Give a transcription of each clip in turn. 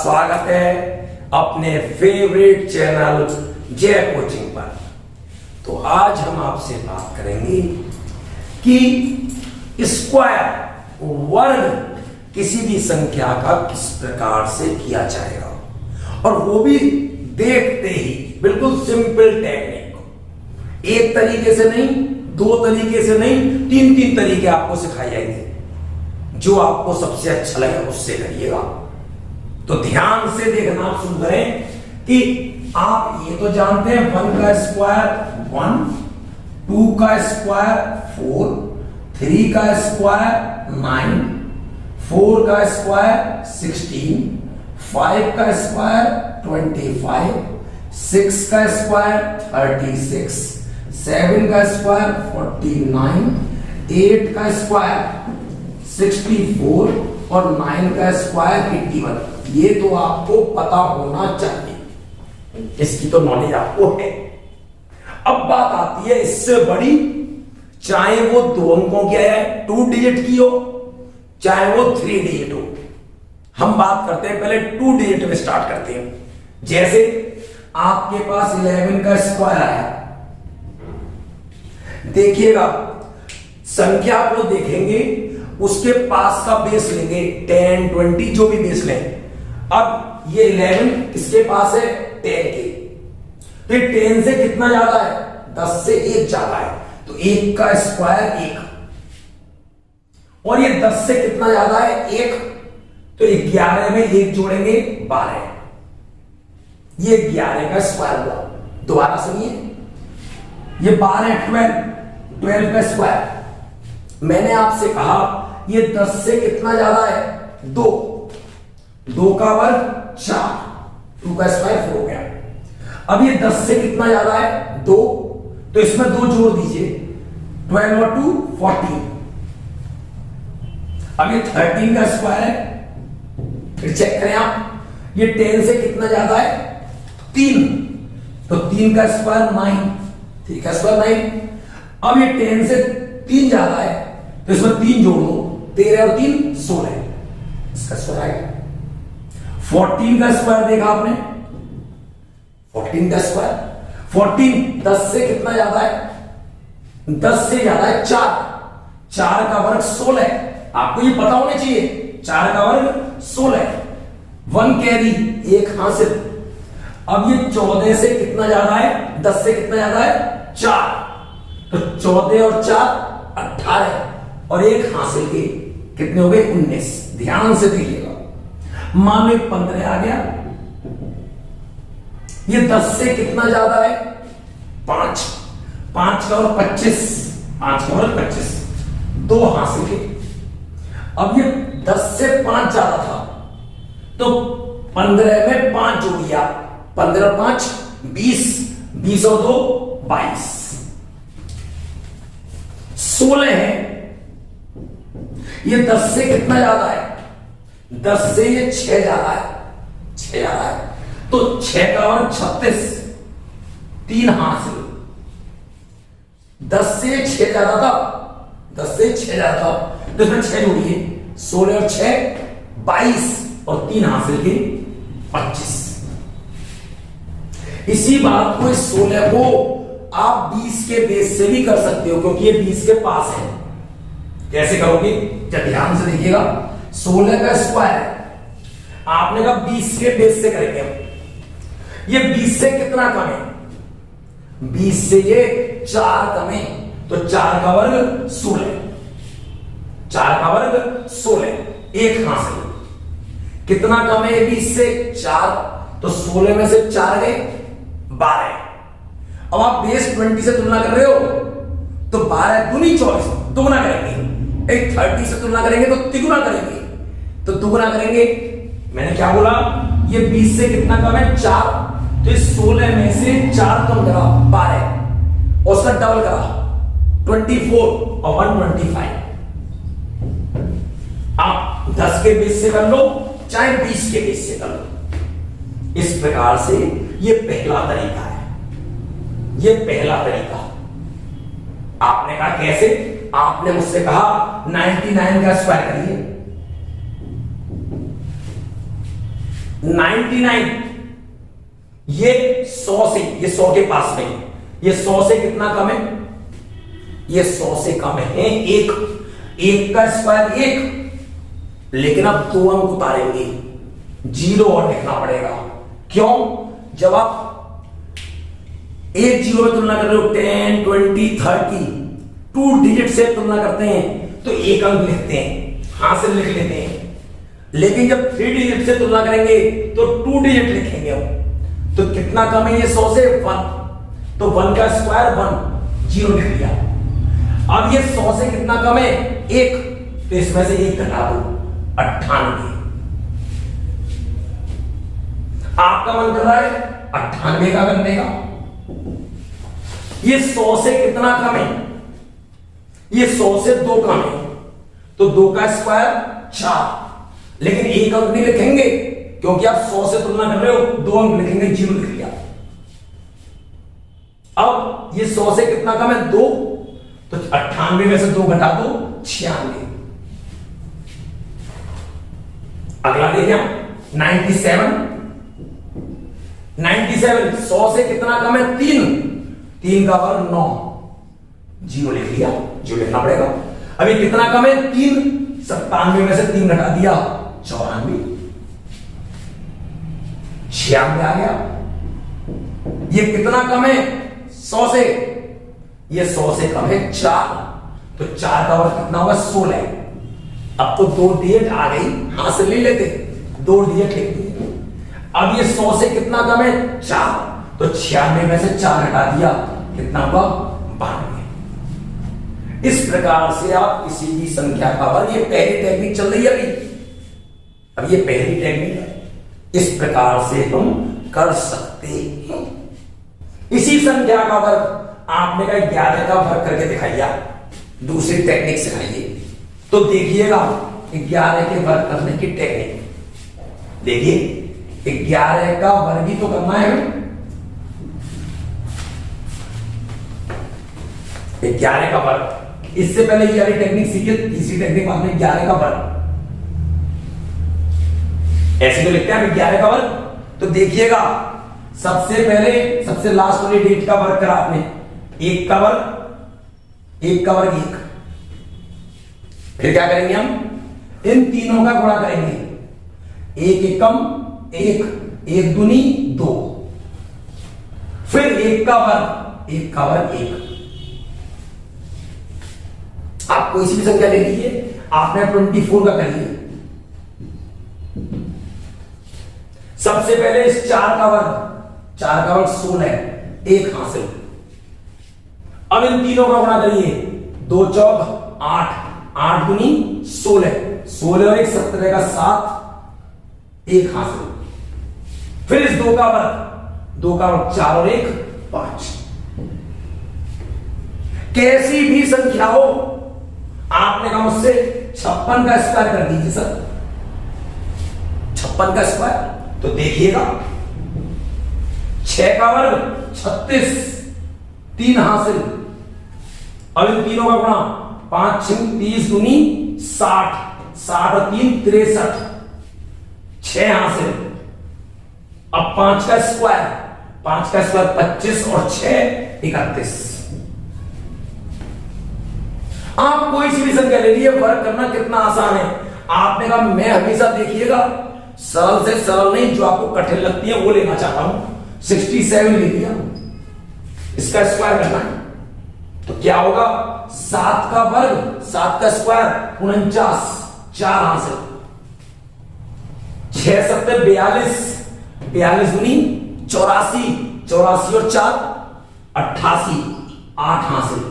स्वागत है अपने फेवरेट चैनल जय कोचिंग पर। तो आज हम आपसे बात करेंगे कि स्क्वायर वर्ग किसी भी संख्या का किस प्रकार से किया जाएगा, और वो भी देखते ही बिल्कुल सिंपल टेक्निक। एक तरीके से नहीं, दो तरीके से नहीं, तीन तीन तरीके आपको सिखाए जाएंगे। जो आपको सबसे अच्छा लगे उससे करिएगा। तो ध्यान से देखना, आप सुन रहे हैं कि आप ये तो जानते हैं 1 का स्क्वायर 1, 2 का स्क्वायर 4, 3 का स्क्वायर 9, 4 का स्क्वायर 16, 5 का स्क्वायर 25, 6 का स्क्वायर 36, 7 का स्क्वायर 49, 8 का स्क्वायर 64 और 9 का स्क्वायर 81। ये तो आपको पता होना चाहिए, इसकी तो नॉलेज आपको है। अब बात आती है इससे बड़ी, चाहे वो 2 अंकों की है, 2 डिजिट की हो, चाहे वो 3 डिजिट हो। हम बात करते हैं पहले 2 डिजिट में स्टार्ट करते हैं। जैसे आपके पास 11 का स्क्वायर है, देखिएगा संख्या को देखेंगे, उसके पास का बेस लेंगे 10, 20 जो भी बेस लें। अब ये 11 किसके पास है? 10 के। तो 10 से कितना ज्यादा है? 10 से 1 ज्यादा है, तो 1 का स्क्वायर 1। और ये 10 से कितना ज्यादा है? 1। तो 11 में 1 जोड़ेंगे 12। ये 11 का स्क्वायर हुआ। दोबारा सुनिए, ये 12, 12 का स्क्वायर। मैंने आपसे कहा ये 10 से कितना ज्यादा है? 2। 2 का वर्ग 4, 2 का स्क्वायर 4 हो गया। अब ये 10 से कितना ज्यादा है? 2, तो इसमें 2 जोड़ दीजिए, 12 और 2 14। अब ये 13 का स्क्वायर है, फिर चेक करें आप, ये 10 से कितना ज्यादा है? 3, तो 3 का स्क्वायर 9, 3 का स्क्वायर 9। अब ये 10 से 3 ज्यादा है, तो इसमें 3 जोड़ दो, 13 और 3 16, इसका स्क्वायर आएगा। 14 का स्क्वायर देखा आपने, 14 का स्क्वायर 14 10 से कितना ज्यादा है? 10 से ज्यादा है 4, 4 का वर्ग 16। आपको ये पता होना चाहिए, 4 का वर्ग 16, 1 कैरी 1 हासिल। अब ये 14 से कितना ज्यादा है? 10 से कितना ज्यादा है? 4, तो 14 और 4 18 और 1 हासिल के कितने हो गए? 19। ध्यान से देखिएगा, मान लो 15 आ गया। ये 10 से कितना ज्यादा है? 5, 5 का और 25, 5 का और 25, 2 हासिल के। अब ये 10 से 5 ज्यादा था, तो 15 में 5 जोड़िया, 15 और 5 20, 20 और 2 22, 16 है। ये 10 से कितना ज्यादा है? 10 से ये 6 ज्यादा है, 6 ज्यादा है, तो 6 का वर्ग 36, 3 हासिल। 10 से 6 ज्यादा था, 10 से 6 ज्यादा था, तो इसमें 6 जोड़िए, 16 और 6 22 और 3 हासिल के 25। इसी बात को, इस 16 को आप 20 के बेस से भी कर सकते हो, क्योंकि ये 20 के पास है। कैसे करोगे? जब ध्यान से देखिएगा, 16 का स्क्वायर आपने कहा 20 के बेस से करेंगे। ये 20 से कितना कम है? 20 से ये 4 कम है, तो 4 का वर्ग 16, 4 का वर्ग 16, 1 हासिल। कितना कम है 20 से? 4, तो 16 में से 4 गए 12। अब आप बेस 20 से तुलना कर रहे हो, तो 12 दूनी 24, दुगुना करेंगे। 30 से तुलना करेंगे तो तिगुना करेंगे, तो दुगुना करेंगे। मैंने क्या बोला? ये 20 से कितना कम है? 4, तो इस 16 में से 4 कम करा 12, और उसका डबल करा 24 और 125। आप 10 के बेस से कर लो, चाहे 20 के बेस से कर लो। इस प्रकार से ये पहला तरीका है, ये पहला तरीका। आपने कहा कैसे? आपने मुझसे कहा 99 का स्क्वायर करिए, 99, ये 100 से, ये 100 के पास में, ये 100 से कितना कम है, ये 100 से कम है एक, एक का स्क्वायर एक, लेकिन अब 2 अंक उतारेंगे, 0 और लिखना पड़ेगा। क्यों? जब आप एक 0 में तुलना कर रहे हो, 10, 20, 30, 2 डिजिट से तुलना करते हैं तो एक अंक लिखते हैं, हाथ से लिख लेते हैं। लेकिन जब 3 डिजिट से तुलना करेंगे तो 2 डिजिट लिखेंगे हम। तो कितना कम है ये 100 से? 1। तो 1 का स्क्वायर 1, 0 लिख लिया। अब ये 100 से कितना कम है? 1, तो इसमें से 1 घटा दो, 98। आपका मन कर रहा है 98 का करने का। ये 100 से कितना कम है? ये 100 से 2 कम है, तो 2 का स्क्वायर 4, लेकिन एक अंक नहीं लिखेंगे क्योंकि आप 100 से तुलना कर रहे हो, 2 अंक लिखेंगे, 0 लिख लिया। अब ये 100 से कितना कम है? 2, तो 98 में से 2 घटा दो, 96। अगला देखिए हम 97। 97 100 से कितना कम है? 3, 3 का वर्ग 9, 0 लिख लिया, जो लिखना पड़ेगा। अभी कितना कम है? 3, 97 में से 3 घटा दिया, 94, 96 आ गया। ये कितना कम है 100 से? ये 100 से कम है 4, तो 4 का वर्ग कितना होगा? 16। अब तो 2 डिजिट आ गई, हाथ से ले लेते, 2 डिजिट लिख दिए। अब ये 100 से कितना कम है? 4, तो 96 में से 4 हटा दिया, कितना हुआ? 92। इस प्रकार से आप किसी भी संख्या का वर्ग, ये पहली टेक्निक चल रही है अभी, अब ये पहली टेक्निक है, इस प्रकार से हम कर सकते हैं। इसी संख्या का वर्ग आपने कहा 11 का वर्ग करके दिखाइए, दूसरी टेक्निक सिखाइए। तो देखिएगा 11 के वर्ग करने की टेक्निक। देखिए 11 का वर्ग ही तो करना है हमें। 11 का वर्ग, इससे पहले ये वाली टेक्निक सीखिए, तीसरी टेक्निक बाद में 11 का वर्ग। ऐसे तो लिखते हैं 11 का वर्ग। तो देखिएगा सबसे पहले, सबसे लास्ट वाली डेट का वर्ग करा आपने, 1 का वर्ग, 1 का वर्ग 1। फिर क्या करेंगे हम? इन तीनों का गुणा करेंगे, 1 एकम 1, 1 दूनी 2, फिर 1 का वर्ग, 1 का वर्ग 1। आप कोई सी भी संख्या ले लीजिए, आपने 24 का करिए। सबसे पहले इस 4 का वर्ग, 4 का वर्ग 16, 1 हासिल। अब इन तीनों का गुणा करिए, 2 चौक 8, 8 दूनी 16, 16 और 1 17 का 7, 1 हासिल। फिर इस 2 का वर्ग, 2 का वर्ग 4 और 1 5। कैसी भी संख्या हो, आपने कहा मुझसे 56 का स्क्वायर कर दीजिए सर, 56 का स्क्वायर। तो देखिएगा 6 का वर्ग 36, 3 हासिल। अब इन तीनों का गुणा, 5 6 30 दूनी 60, 60 और 3 63, 6 हासिल। अब 5 का स्क्वायर, 5 का स्क्वायर 25 और 6 31। आप कोई सी भी संख्या ले लीजिए, वर्ग करना कितना आसान है। आपने कहा मैं हमेशा देखिएगा सरल से सरल नहीं, जो आपको कठिन लगती है वो लेना चाहता हूं। 67 ले लिया, इसका स्क्वायर करना है, तो क्या होगा? 7 का वर्ग, 7 का स्क्वायर 49, 4 हासिल। 6 7 42, 42 दूनी 84, 84 और 4 88, 8 हासिल।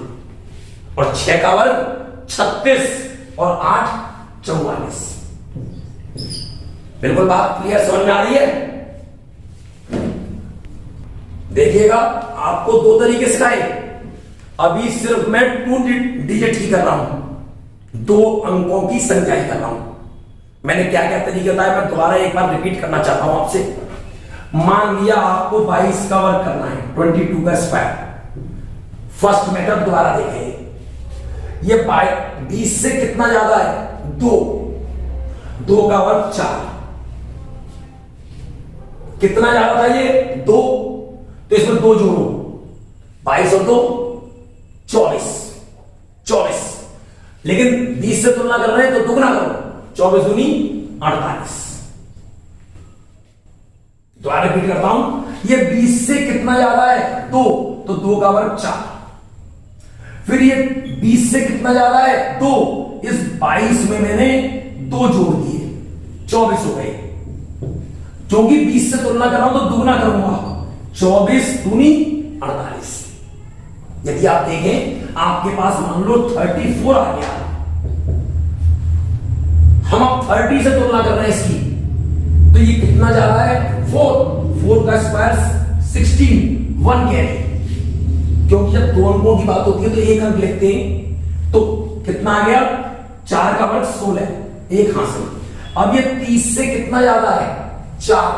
और 6 का वर्ग 36 और 8 44। बिल्कुल बात क्लियर समझ में आ रही है? देखिएगा आपको 2 तरीके सिखाए, अभी सिर्फ मैं 2 डिजिट ही कर रहा हूं, 2 अंकों की संख्या ही कर रहा हूं। मैंने क्या क्या तरीके बताया, मैं दोबारा एक बार रिपीट करना चाहता हूं आपसे। मान लिया आपको 22 का वर्ग करना है, 22 का स्क्वायर। फर्स्ट मेथड दोबारा देखें, ये 20 से कितना ज्यादा है? 2, 2 का वर्ग 4, कितना ज्यादा था ये 2, तो इसमें 2 जोड़ो, 22 और 2 24। लेकिन 20 से तुलना कर रहे हैं तो दुगना करो, 24 दूनी 48। दोबारा रिपीट करता हूं, ये 20 से कितना ज्यादा है 2, तो 2 का वर्ग 4। फिर ये 20 से कितना ज्यादा है 2, इस 22 में मैंने 2 जोड़ दिए, 24 हो गए। क्योंकि 20 से तुलना कर रहा हूं तो दुगना करूंगा, 24 दूनी 48। यदि आप देखें आपके पास मान लो 34 आ गया, हम अब 30 से तुलना कर रहे हैं इसकी, तो ये कितना जा रहा है 4 का स्क्वायर 16, 1 कैरी। क्योंकि जब 2 अंकों की बात होती है तो 1 अंक लिखते हैं, तो कितना आ गया 4 का वर्ग 16, 1 हासिल। अब ये 30 से कितना ज्यादा है 4,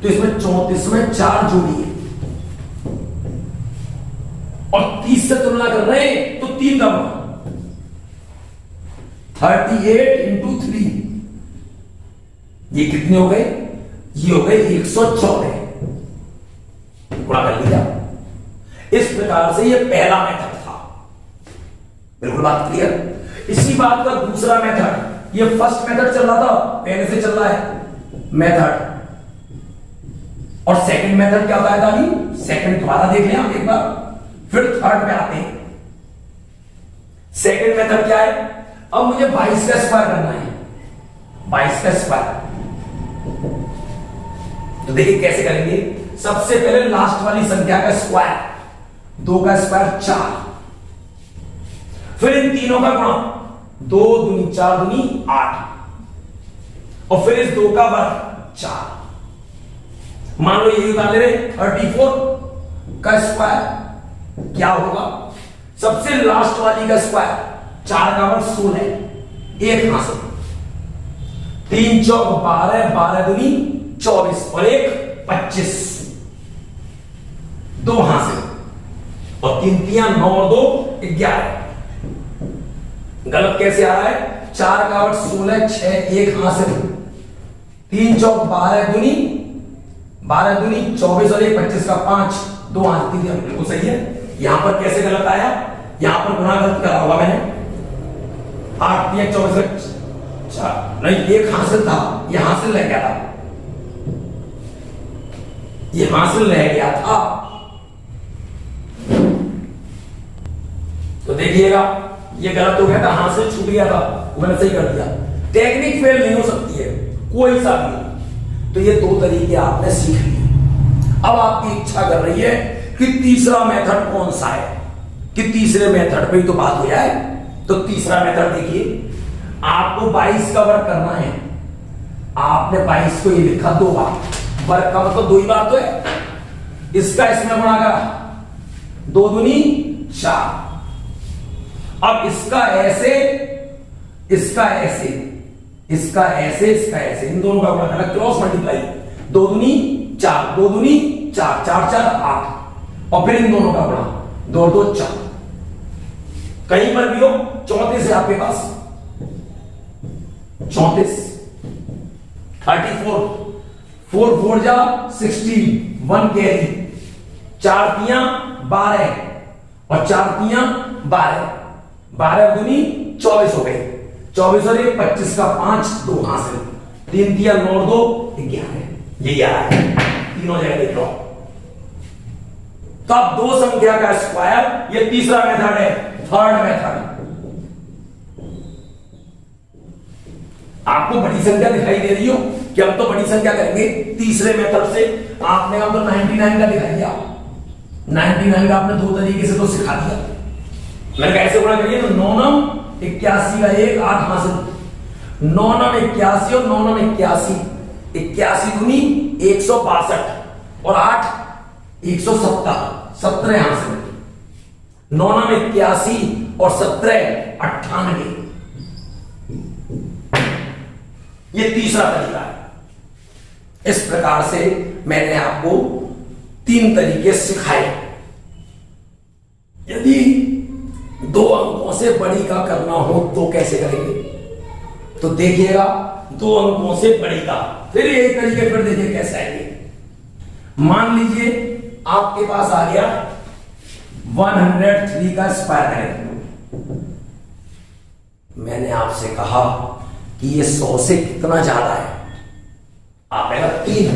तो इसमें 34 में 4 जोड़िए, और 30 से तुलना कर रहे हैं तो 3 का वर्ग 38 इंटू 3, ये कितने हो गए, ये हो गए 114, गुणा कर लिया। इस प्रकार से ये पहला मेथड था, बिल्कुल बात क्लियर। इसी बात का दूसरा मेथड, ये फर्स्ट मेथड चल रहा था, पहले से चल रहा है मेथड, और सेकंड मेथड क्या बताया था, सेकंड दोबारा देख लें आप एक बार, फिर थर्ड पे आते हैं। सेकंड मेथड क्या है, अब मुझे 22 का स्क्वायर करना है, 22 का स्क्वायर। तो देखिए कैसे करेंगे, सबसे पहले लास्ट वाली संख्या का स्क्वायर, 2 का स्क्वायर 4, फिर इन तीनों का गुणा, 2 दूनी 4 दूनी 8, और फिर इस 2 का वर्ग 4। मान लो यही उतार ले रहे 34 का स्क्वायर क्या होगा, सबसे लास्ट वाली का स्क्वायर 4 का वर्ग 16, 1 हासिल, 3 चौक 12, 12 दूनी 24 और 1 25, 2 हासिल, और 3 तियां 9 और 2 11। गलत कैसे आ रहा है, 4 का वर्ग 16, 6, 1 हासिल, 3 चौक 12 दूनी 24 और 1 25 का 5, 2 हासिल, बिल्कुल सही है। यहां पर कैसे गलत आया, यहां पर गुणा गलत करा होगा मैंने, 8 3 24 नहीं, 1 हासिल था, यह हासिल रह गया था, यह हासिल रह गया था। तो देखिएगा ये गलत हो गया था, हासिल छूट गया था, मैंने सही कर दिया। टेक्निक फेल नहीं हो सकती है कोई सा भी। तो ये 2 तरीके आपने सीख लिए। अब आपकी इच्छा कर रही है कि तीसरा मेथड कौन सा है, कि तीसरे मेथड पे ही तो बात हो जाए। तो तीसरा मेथड देखिए, आपको 22 का वर्ग करना है, आपने 22 को ये लिखा 2 बार, वर्ग का मतलब 2 ही बार तो है, इसका इसमें गुणा करा, 2 दूनी 4। अब इसका ऐसे, इसका ऐसे, इसका ऐसे, इसका ऐसे, इन दोनों का गुणा करा, क्रॉस मल्टीप्लाई, 2 दूनी 4, 2 दूनी 4, 4 4 8, और फिर इन दोनों का गुणा, 2 2 4, कहीं पर भी हो 34 है आपके पास, 34, 34, 4 4 जा 16, 1 कैरी, 4 तियां 12 और 4 तियां 12, 12 दूनी 24 हो गए, 24 और 1 25 का 5, 2 हासिल, 3 तियां 9 और 2 11, ये 11 है, तीनों जगह देख लो। तो अब 2 संख्या का स्क्वायर, ये तीसरा मेथड है, थर्ड मेथड। आपको बड़ी संख्या दिखाई दे रही हो कि हम तो बड़ी संख्या करेंगे तीसरे मेथड से। आपने हम तो 99 का दिखाई दिया, 99 का आपने 2 तरीके से तो सिखा दिया। मैंने कैसे गुणा करिए, तो 9 9 81 का 1 8 हासिल, 9 9 81 और 9 9 81, 81 दूनी 162 और 8 170, 17 हासिल, 9 9 81 और 17 98। ये तीसरा तरीका है। इस प्रकार से मैंने आपको 3 तरीके सिखाए। यदि 2 अंकों से बड़ी का करना हो तो कैसे करेंगे, तो देखिएगा 2 अंकों से बड़ी का, फिर यही तरीके फिर देखिए कैसे आएंगे। मान लीजिए आपके पास आ गया 103 का स्क्वायर करें। मैंने आपसे कहा कि ये 100 से कितना ज्यादा है, आप कहेगा 3,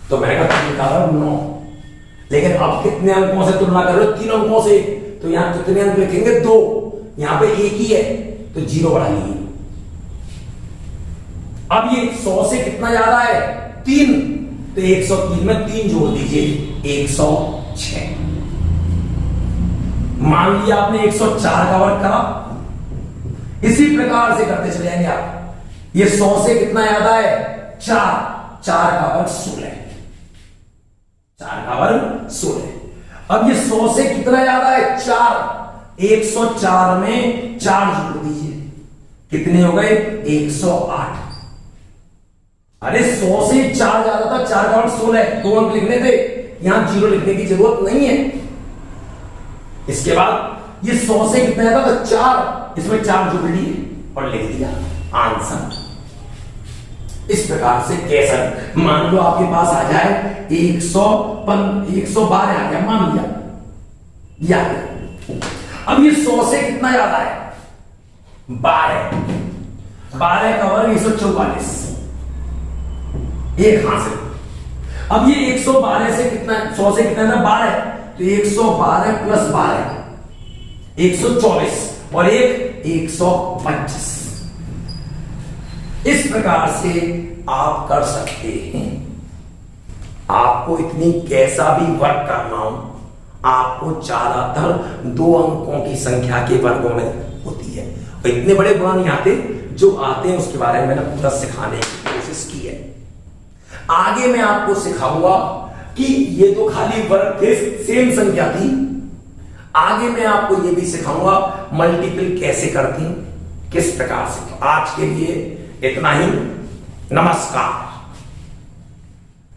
तो मैंने कहा 3 का वर्ग 9। लेकिन अब कितने अंकों से तुलना कर रहे हो? 3 अंकों से, तो यहां कितने अंक लिखेंगे? 2। यहां पे एक ही है तो 0 बढ़ा लीजिए। अब ये 100 से कितना ज्यादा है? 3, तो 103 में 3 जोड़ दीजिए, 106। मान लिया आपने 104 का वर्ग करा। इसी प्रकार से करते चले जाएंगे आप। ये 100 से कितना ज्यादा है? 4 का वर्ग 16, 4 का वर्ग 16। अब ये 100 से कितना ज्यादा है? 4, 104 में 4 जोड़ दीजिए, कितने हो गए? 108। अरे 100 से 4 ज्यादा था, 4 का वर्ग 16, 2 अंक लिखने थे, यहां 0 लिखने की जरूरत नहीं है। इसके बाद ये 100 से कितना ज्यादा था? 4, इसमें 4 जोड़ लिए और लिख दिया आंसर। इस प्रकार से कैसे, मान लो आपके पास आ जाए 112 आ गया, मान लिया या। अब ये 100 से कितना ज्यादा है? 12 का वर्ग 144, एक हासिल। अब ये 112 से कितना, 100 से कितना है? 12, तो 112 प्लस 12 124 और एक 125। इस प्रकार से आप कर सकते हैं। आपको इतनी कैसा भी वर्ग करना हो, आपको ज्यादातर 2 अंकों की संख्या के वर्गों में होती है, और इतने बड़े गुणा नहीं आते। जो आते हैं उसके बारे में मैंने पूरा सिखाने की कोशिश की है। आगे मैं आपको सिखाऊंगा कि ये तो खाली वर्ग थे, सेम संख्या थी। आगे मैं आपको ये भी सिखाऊंगा मल्टीपल कैसे करती, किस प्रकार से। तो आज के लिए इतना ही, नमस्कार।